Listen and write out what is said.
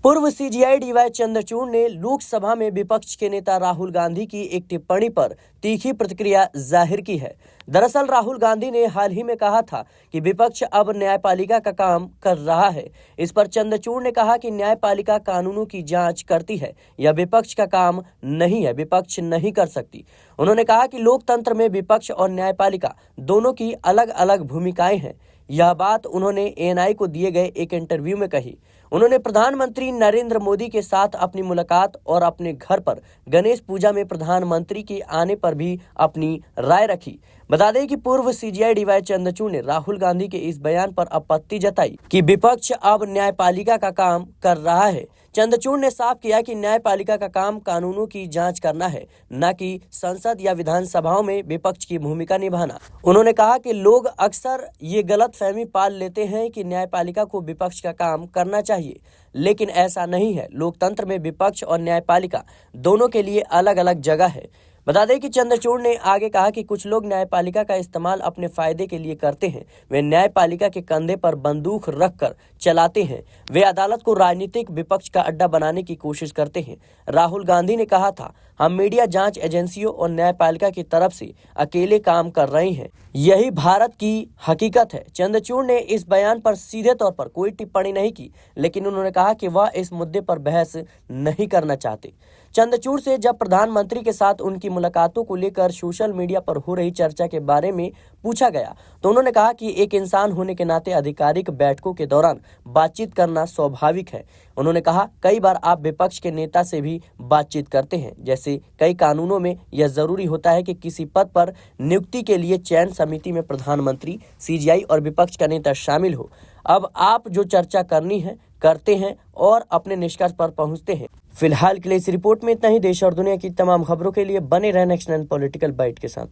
पूर्व CGI D Y Chandrachud ने लोकसभा में विपक्ष के नेता राहुल गांधी की एक टिप्पणी पर तीखी प्रतिक्रिया जाहिर की है। दरअसल राहुल गांधी ने हाल ही में कहा था कि विपक्ष अब न्यायपालिका का काम कर रहा है। इस पर चंद्रचूड़ ने कहा कि न्यायपालिका कानूनों की जांच करती है, यह विपक्ष का काम नहीं है, विपक्ष नहीं कर सकती। उन्होंने कहा कि लोकतंत्र में विपक्ष और न्यायपालिका दोनों की अलग अलग भूमिकाएं हैं। यह बात उन्होंने एएनआई को दिए गए एक इंटरव्यू में कही। उन्होंने प्रधानमंत्री नरेंद्र मोदी के साथ अपनी मुलाकात और अपने घर पर गणेश पूजा में प्रधानमंत्री के आने पर भी अपनी राय रखी। बता दें कि पूर्व सीजीआई डीवाई चंद्रचूड़ ने राहुल गांधी के इस बयान पर आपत्ति जताई कि विपक्ष अब न्यायपालिका का काम कर रहा है। चंद्रचूड़ ने साफ किया कि न्यायपालिका का काम कानूनों की जांच करना है, न कि संसद या विधानसभाओं में विपक्ष की भूमिका निभाना। उन्होंने कहा कि लोग अक्सर ये गलतफहमी पाल लेते हैं कि न्यायपालिका को विपक्ष का काम करना चाहिए, लेकिन ऐसा नहीं है। लोकतंत्र में विपक्ष और न्यायपालिका दोनों के लिए अलग अलग जगह है। बता दें कि चंद्रचूड़ ने आगे कहा कि कुछ लोग न्यायपालिका का इस्तेमाल अपने फायदे के लिए करते हैं। वे न्यायपालिका के कंधे पर बंदूक रखकर चलाते हैं। वे अदालत को राजनीतिक विपक्ष का अड्डा बनाने की कोशिश करते हैं। राहुल गांधी ने कहा था, हम मीडिया, जांच एजेंसियों और न्यायपालिका की तरफ से अकेले काम कर रहे हैं। यही भारत की हकीकत है। चंद्रचूड़ ने इस बयान पर सीधे तौर पर कोई टिप्पणी नहीं की, लेकिन उन्होंने कहा कि वह इस मुद्दे पर बहस नहीं करना चाहते। चंद्रचूड़ से जब प्रधानमंत्री के साथ उनकी मुलाकातों को लेकर सोशल मीडिया पर हो रही चर्चा के बारे में पूछा गया, तो उन्होंने कहा कि एक इंसान होने के नाते आधिकारिक बैठकों के दौरान बातचीत करना स्वाभाविक है। उन्होंने कहा, कई बार आप विपक्ष के नेता से भी बातचीत करते हैं। जैसे कई कानूनों में यह जरूरी होता है कि किसी पद पर नियुक्ति के लिए चयन समिति में प्रधानमंत्री, सीजीआई और विपक्ष का नेता शामिल हो। अब आप जो चर्चा करनी है करते हैं और अपने निष्कर्ष पर पहुंचते हैं। फिलहाल के लिए इस रिपोर्ट में इतना ही। देश और दुनिया की तमाम खबरों के लिए बने रहें नेक्स्ट 9 पॉलिटिकल बाइट के साथ।